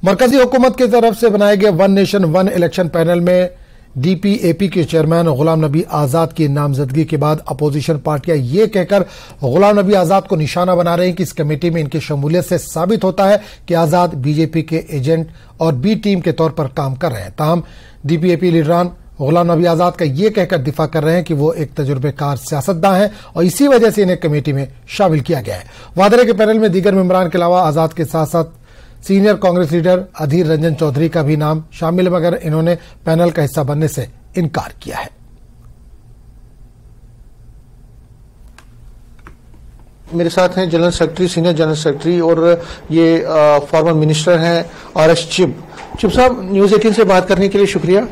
मरकजी हुकूमत की तरफ से बनाए गए one nation one election panel में डीपीएपी के चेयरमैन गुलाम नबी आजाद की नामजदगी के बाद अपोजिशन पार्टियां ये कहकर गुलाम नबी आजाद को निशाना बना रही हैं कि इस कमेटी में इनकी शमूलियत से साबित होता है कि आजाद बीजेपी के एजेंट और बी टीम के तौर पर काम कर रहे हैं। ताहम डीपीएपी लीडरान गुलाम नबी आजाद का ये कहकर दिफा कर रहे हैं कि वो एक तजुर्बेकार सियासतदान हैं और इसी वजह से इन्हें कमेटी में शामिल किया गया है। वादरे के पैनल में दीगर मेंबरान के अलावा आजाद के साथ साथ सीनियर कांग्रेस लीडर अधीर रंजन चौधरी का भी नाम शामिल है, मगर इन्होंने पैनल का हिस्सा बनने से इनकार किया है। मेरे साथ हैं general secretary, senior general secretary और ये फॉर्मर मिनिस्टर हैं आरएस चिब साहब। न्यूज 18 से बात करने के लिए शुक्रिया।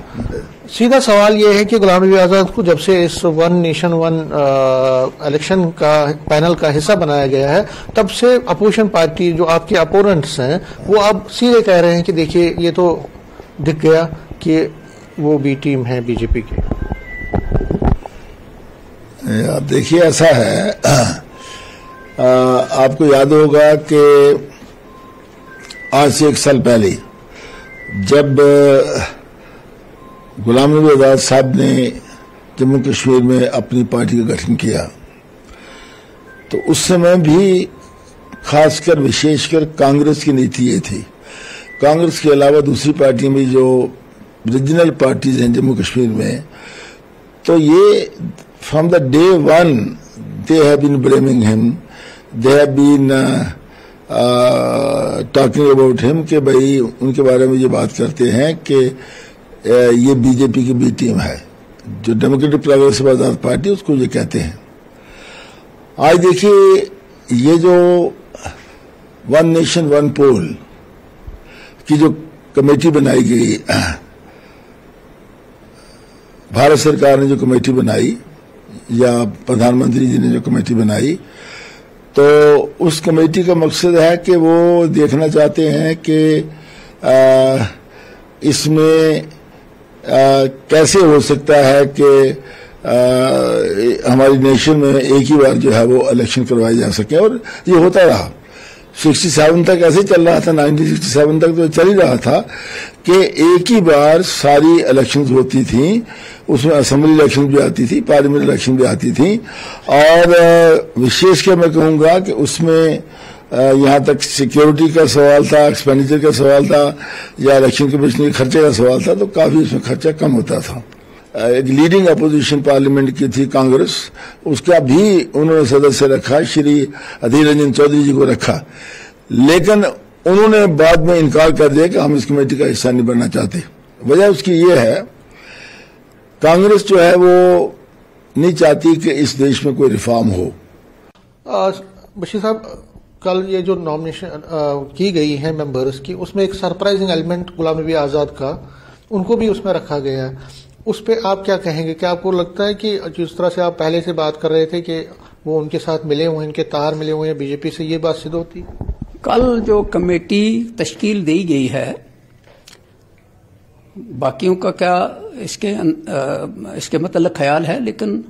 सीधा सवाल ये है कि गुलाम नबी आजाद को जब से इस वन नेशन वन इलेक्शन का पैनल का हिस्सा बनाया गया है, तब से अपोजिशन पार्टी जो आपके अपोनेंट्स हैं वो अब सीधे कह रहे हैं कि देखिए ये तो दिख गया कि वो बी टीम है बीजेपी की। अब देखिए ऐसा है, आपको याद होगा कि आज से 1 साल पहले जब गुलाम नबी आजाद साहब ने जम्मू कश्मीर में अपनी पार्टी का गठन किया, तो उस समय भी खासकर विशेषकर कांग्रेस की नीति ये थी। कांग्रेस के अलावा दूसरी पार्टी में जो रीजनल पार्टीज हैं जम्मू कश्मीर में, तो ये from the day one they have been blaming him, they have been talking about him कि भाई उनके बारे में ये बात करते हैं कि ये बीजेपी की बी टीम है, जो डेमोक्रेटिक प्रोग्रेसिव आजाद पार्टी उसको ये कहते हैं। आज देखिए ये जो वन नेशन वन पोल की जो कमेटी बनाई गई, भारत सरकार ने जो कमेटी बनाई या प्रधानमंत्री जी ने जो कमेटी बनाई, तो उस कमेटी का मकसद है कि वो देखना चाहते हैं कि इसमें कैसे हो सकता है कि हमारी नेशन में एक ही बार जो है वो इलेक्शन करवाए जा सके। और ये होता रहा, 67 तक ऐसे चल रहा था, 1967 तक तो चल ही रहा था कि एक ही बार सारी इलेक्शंस होती थी, उसमें असेंबली इलेक्शन भी आती थी, पार्लियामेंट इलेक्शन भी आती थी। और विशेषकर मैं कहूंगा कि उसमें यहाँ तक सिक्योरिटी का सवाल था, एक्सपेंडिचर का सवाल था, या इलेक्शन कमीशन के खर्चे का सवाल था, तो काफी उसमें खर्चा कम होता था। एक लीडिंग अपोजिशन पार्लियामेंट की थी कांग्रेस, उसका भी उन्होंने सदस्य रखा, श्री अधीर रंजन चौधरी जी को रखा, लेकिन उन्होंने बाद में इनकार कर दिया कि हम इस कमेटी का हिस्सा नहीं बनना चाहते। वजह उसकी ये है, कांग्रेस जो है वो नहीं चाहती कि इस देश में कोई रिफॉर्म हो। बशीर साहब, कल ये जो नॉमिनेशन की गई है मेंबर्स की, उसमें एक सरप्राइजिंग एलिमेंट गुलाम नबी आजाद का, उनको भी उसमें रखा गया है। उस पर आप क्या कहेंगे? क्या आपको लगता है कि जिस तरह से आप पहले से बात कर रहे थे कि वो उनके साथ मिले हुए हैं, इनके तार मिले हुए हैं बीजेपी से, ये बात सिद्ध होती? कल जो कमेटी तश्कील दी गई है, बाकियों का क्या इसके मतलब ख्याल है, लेकिन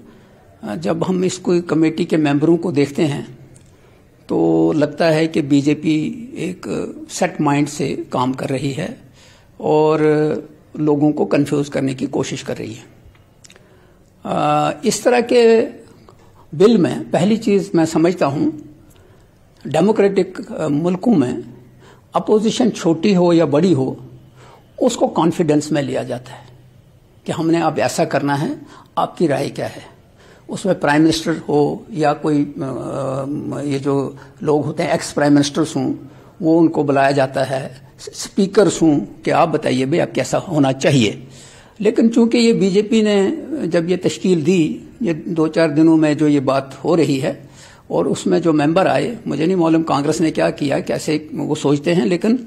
जब हम इसको कमेटी के मेंबरों को देखते हैं तो लगता है कि बीजेपी एक सेट माइंड से काम कर रही है और लोगों को कंफ्यूज करने की कोशिश कर रही है। इस तरह के बिल में पहली चीज मैं समझता हूं, डेमोक्रेटिक मुल्कों में अपोजिशन छोटी हो या बड़ी हो, उसको कॉन्फिडेंस में लिया जाता है कि हमने अब ऐसा करना है, आपकी राय क्या है। उसमें प्राइम मिनिस्टर हो या कोई ये जो लोग होते हैं एक्स प्राइम मिनिस्टर्स हों, वो उनको बुलाया जाता है, स्पीकर्स हों कि आप बताइए भाई अब कैसा होना चाहिए। लेकिन चूंकि ये बीजेपी ने जब ये तश्कील दी, ये 2-4 दिनों में जो ये बात हो रही है, और उसमें जो मेंबर आए, मुझे नहीं मालूम कांग्रेस ने क्या किया, कैसे वो सोचते हैं, लेकिन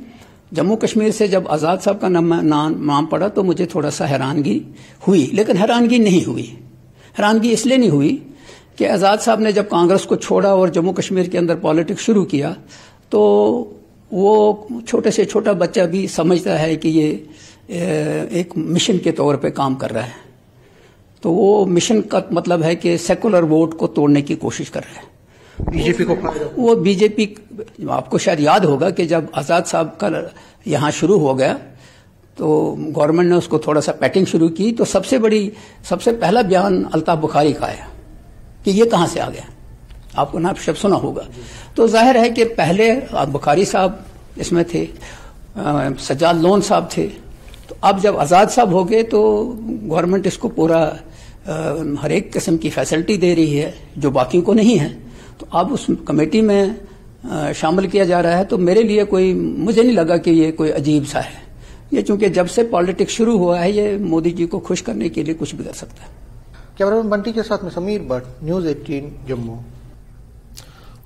जम्मू कश्मीर से जब आजाद साहब का नाम पड़ा तो मुझे थोड़ा सा हैरानगी हुई। लेकिन हैरानगी नहीं हुई, हैरानगी इसलिए नहीं हुई कि आजाद साहब ने जब कांग्रेस को छोड़ा और जम्मू कश्मीर के अंदर पॉलिटिक्स शुरू किया, तो वो छोटे से छोटा बच्चा भी समझता है कि ये एक मिशन के तौर पे काम कर रहा है। तो वो मिशन का मतलब है कि सेकुलर वोट को तोड़ने की कोशिश कर रहा है। बीजेपी को फायदा? वो बीजेपी, आपको शायद याद होगा कि जब आजाद साहब का यहाँ शुरू हो गया तो गवर्नमेंट ने उसको थोड़ा सा पैटिंग शुरू की, तो सबसे पहला बयान अल्ताफ बुखारी का आया कि ये कहां से आ गया, आपको ना शब्द सुना होगा। तो जाहिर है कि पहले बुखारी साहब इसमें थे, सज्जाद लोन साहब थे, तो अब जब आजाद साहब हो गए तो गवर्नमेंट इसको पूरा हर एक किस्म की फैसिलिटी दे रही है जो बाकियों को नहीं है, तो अब उस कमेटी में शामिल किया जा रहा है। तो मेरे लिए मुझे नहीं लगा कि ये कोई अजीब सा है, ये चूंकि जब से पॉलिटिक्स शुरू हुआ है ये मोदी जी को खुश करने के लिए कुछ भी कर सकता है। कैमरामैन बंटी के साथ में समीर भट्ट, न्यूज़ 18 जम्मू।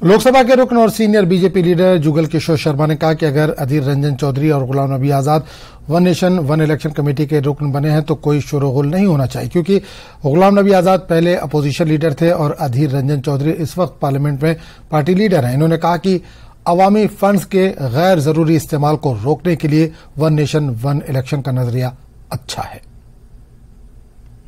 लोकसभा के रुकन और senior BJP leader Jugal Kishore Sharma ने कहा कि अगर अधीर रंजन चौधरी और Ghulam Nabi Azad one nation one election committee के रुकन बने हैं तो कोई शोरगुल नहीं होना चाहिए, क्योंकि गुलाम नबी आजाद पहले अपोजिशन लीडर थे और अधीर रंजन चौधरी इस वक्त पार्लियामेंट में पार्टी लीडर हैं। इन्होंने कहा कि अवामी फंड्स के गैर जरूरी इस्तेमाल को रोकने के लिए वन नेशन वन इलेक्शन का नजरिया अच्छा है।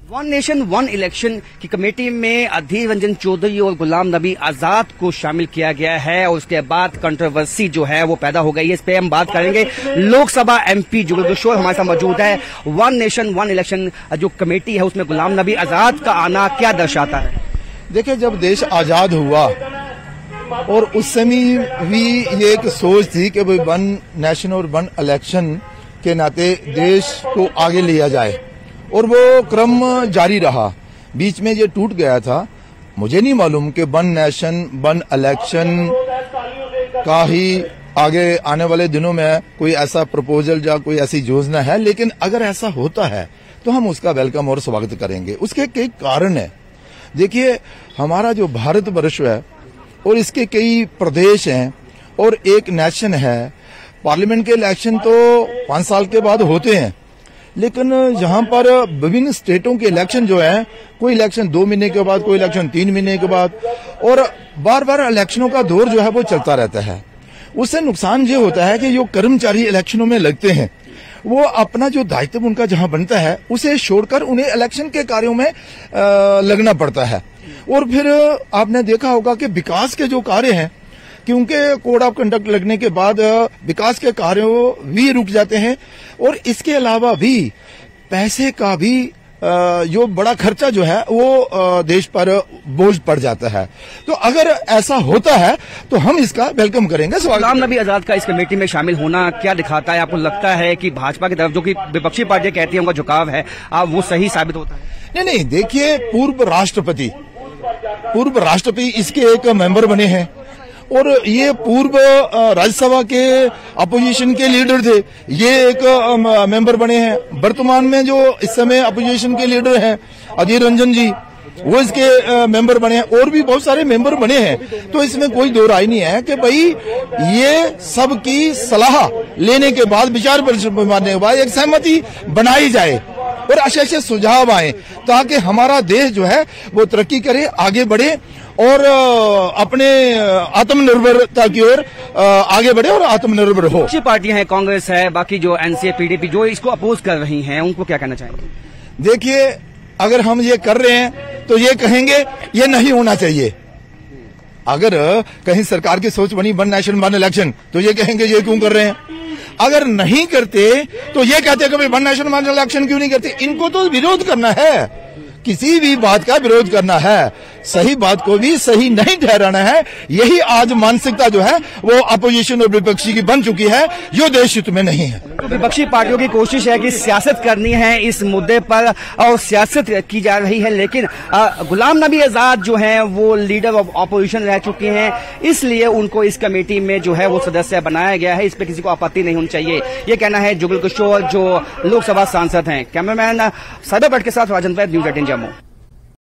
वन नेशन वन इलेक्शन की कमेटी में अधीर रंजन चौधरी और गुलाम नबी आजाद को शामिल किया गया है और उसके बाद कंट्रोवर्सी जो है वो पैदा हो गई है। इस पे हम बात करेंगे। लोकसभा एमपी जुगल किशोर हमारे साथ मौजूद है। वन नेशन वन इलेक्शन जो कमेटी है उसमें गुलाम नबी आजाद का आना क्या दर्शाता है? देखिए, जब देश आजाद हुआ और उस समय भी ये एक सोच थी कि भाई वन नेशन और वन इलेक्शन के नाते देश को आगे लिया जाए और वो क्रम जारी रहा। बीच में ये टूट गया था। मुझे नहीं मालूम कि वन नेशन वन इलेक्शन का ही आगे आने वाले दिनों में कोई ऐसा प्रपोजल या कोई ऐसी योजना है, लेकिन अगर ऐसा होता है तो हम उसका वेलकम और स्वागत करेंगे। उसके कई कारण है। देखिए, हमारा जो भारतवर्ष है और इसके कई प्रदेश हैं और एक नेशन है। पार्लियामेंट के इलेक्शन तो 5 साल के बाद होते हैं, लेकिन यहाँ पर विभिन्न स्टेटों के इलेक्शन जो है, कोई इलेक्शन 2 महीने के बाद, कोई इलेक्शन 3 महीने के बाद, और बार बार इलेक्शनों का दौर जो है वो चलता रहता है। उससे नुकसान ये होता है कि जो कर्मचारी इलेक्शनों में लगते हैं वो अपना जो दायित्व उनका जहां बनता है उसे छोड़कर उन्हें इलेक्शन के कार्यों में लगना पड़ता है। और फिर आपने देखा होगा कि विकास के जो कार्य हैं, क्योंकि कोड ऑफ कंडक्ट लगने के बाद विकास के कार्यों भी रुक जाते हैं और इसके अलावा भी पैसे का भी जो बड़ा खर्चा जो है वो देश पर बोझ पड़ जाता है। तो अगर ऐसा होता है तो हम इसका वेलकम करेंगे। गुलाम नबी आजाद का इस कमेटी में शामिल होना क्या दिखाता है? आपको लगता है कि भाजपा की तरफ जो कि विपक्षी पार्टियां कहती है उनका झुकाव है, आप वो सही साबित होता है? नहीं, देखिए, पूर्व राष्ट्रपति इसके एक मेंबर बने हैं और ये पूर्व राज्यसभा के अपोजिशन के लीडर थे, ये एक मेंबर बने हैं। वर्तमान में जो इस समय अपोजिशन के लीडर हैं अधीर रंजन जी, वो इसके मेंबर बने हैं और भी बहुत सारे मेंबर बने हैं। तो इसमें कोई दो राय नहीं है कि भाई ये सबकी सलाह लेने के बाद, विचार मानने के बाद एक सहमति बनाई जाए और अच्छे सुझाव आए ताकि हमारा देश जो है वो तरक्की करे, आगे बढ़े और अपने आत्मनिर्भरता की ओर आगे बढ़े और आत्मनिर्भर हो। अच्छी पार्टियां हैं, कांग्रेस है, बाकी जो एनसीए पीडीपी जो इसको अपोज कर रही हैं, उनको क्या कहना चाहेंगे? देखिए, अगर हम ये कर रहे हैं तो ये कहेंगे ये नहीं होना चाहिए। अगर कहीं सरकार की सोच बनी वन नेशन वन इलेक्शन तो ये कहेंगे ये क्यों कर रहे हैं। अगर नहीं करते तो ये कहते हैं कि वन नेशन वन इलेक्शन क्यों नहीं करते। इनको तो विरोध करना है, किसी भी बात का विरोध करना है, सही बात को भी सही नहीं ठहराना है। यही आज मानसिकता जो है वो अपोजिशन और विपक्षी की बन चुकी है, जो देश हित में नहीं है। तो विपक्षी पार्टियों की कोशिश है कि सियासत करनी है इस मुद्दे पर और सियासत की जा रही है, लेकिन गुलाम नबी आजाद जो हैं वो लीडर ऑफ ऑपोजिशन रह चुके हैं, इसलिए उनको इस कमेटी में जो है वो सदस्य बनाया गया है। इस पर किसी को आपत्ति नहीं होनी चाहिए, ये कहना है जुगल किशोर जो लोकसभा सांसद हैं। कैमरामैन साइबर भट्ट के साथ राजन वैद, न्यूज़ 18 जम्मू।